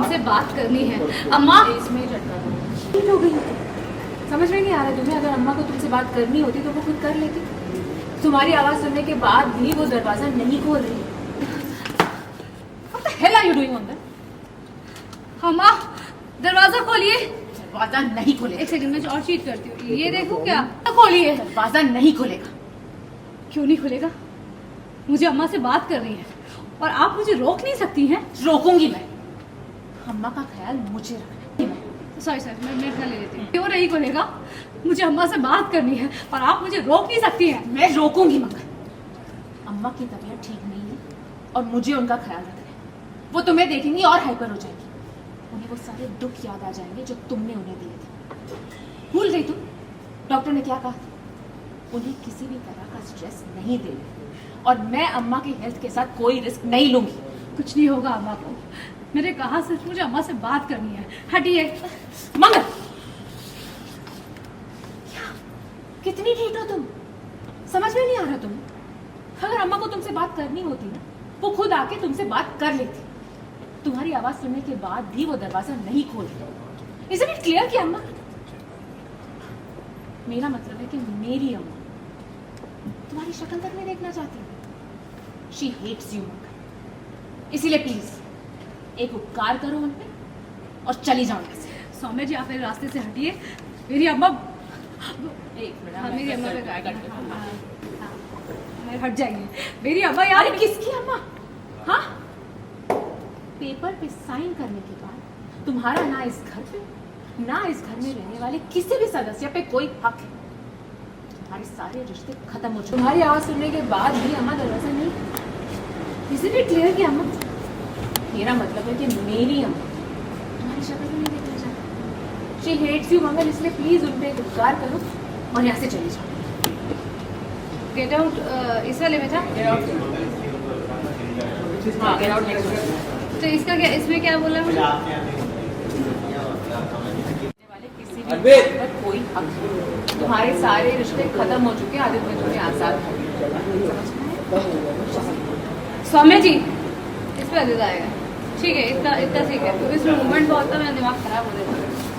तुमसे बात करनी है। अम्मा इसमें झटका दो हो गई। समझ में नहीं आ रहा तुम्हें? अगर अम्मा को तुमसे बात करनी होती तो वो खुद कर लेती। तुम्हारी आवाज सुनने के बाद भी वो दरवाजा नहीं खोल रही। What the hell are you doing on that? अम्मा दरवाजा खोलिए। दरवाजा नहीं खोलेगा। एक सेकंड में और चीट करती हूँ। ये देखो क्या खोलिए। दरवाजा नहीं खोलेगा। क्यों नहीं खुलेगा? मुझे अम्मा से बात करनी है और आप मुझे रोक नहीं सकती हैं। रोकूंगी मैं। अम्मा का ख्याल मुझे रखना है। सॉरी मैं इतना ले लेती हूँ। क्यों नहीं खुलेगा? मुझे अम्मा से बात करनी है और आप मुझे रोक नहीं सकती हैं। मैं रोकूंगी मगर अम्मा की तबीयत ठीक नहीं है और मुझे उनका ख्याल रखना है। वो तुम्हें देखेंगी और हाइपर हो जाएगी। उन्हें वो सारे दुख याद आ जाएंगे जो तुमने उन्हें दिए थे। भूल गई तुम? डॉक्टर ने क्या कहा था? उन्हें किसी भी तरह का स्ट्रेस नहीं देना और मैं अम्मा की हेल्थ के साथ कोई रिस्क नहीं लूंगी। कुछ नहीं होगा अम्मा को। मैंने कहा सिर्फ मुझे अम्मा से बात करनी है। हटिए। मंगल कितनी ढीठ हो तुम? समझ में नहीं आ रहा तुम्हें? अगर अम्मा को तुमसे बात करनी होती ना वो खुद आके तुमसे बात कर लेती। तुम्हारी आवाज सुनने के बाद भी वो दरवाजा नहीं खोलती। इज इट क्लियर कि अम्मा, मेरा मतलब है कि मेरी अम्मा तुम्हारी शक्ल तक नहीं देखना चाहती। शी हेट्स यू मंगल। इसीलिए प्लीज एक उपकार करो उन पे और चली जाओ यहाँ से। सौम्य जी आप मेरे रास्ते से हटिए। मेरी अम्मा एक मिनट, हाँ, मेरी अम्मा पे मैं हट जाइए। मेरी अम्मा यार। अरे किसकी अम्मा? हाँ, पेपर पे साइन करने के बाद तुम्हारा ना इस घर पे ना इस घर में रहने वाले किसी भी सदस्य पे कोई हक है। तुम्हारे सारे रिश्ते खत्म हो चुके। तुम्हारी आवाज सुनने के बाद भी अम्मा दरवाजा नहीं। इज इट क्लियर कि अम्मा, मेरा मतलब है कि मेरी अम्मा तुम्हारी शक्ल भी नहीं देखना चाहती। शी हेट्स यू मंगल। इसलिए प्लीज उन पे उपकार करो और यहाँ से चली जाओ। गेट आउट इस वाले में था। हाँ, गेट आउट नेक्स्ट। तो इसका क्या, इसमें क्या बोला मुझे? कोई हक नहीं। तुम्हारे सारे रिश्ते खत्म हो चुके। आदित्य में तुम्हें आजाद है। सौम्य जी इस पे आदित्य आएगा। ठीक है, इतना इतना ठीक है। तो इसमें मूवमेंट बहुत था, मेरा दिमाग खराब हो जाएगा।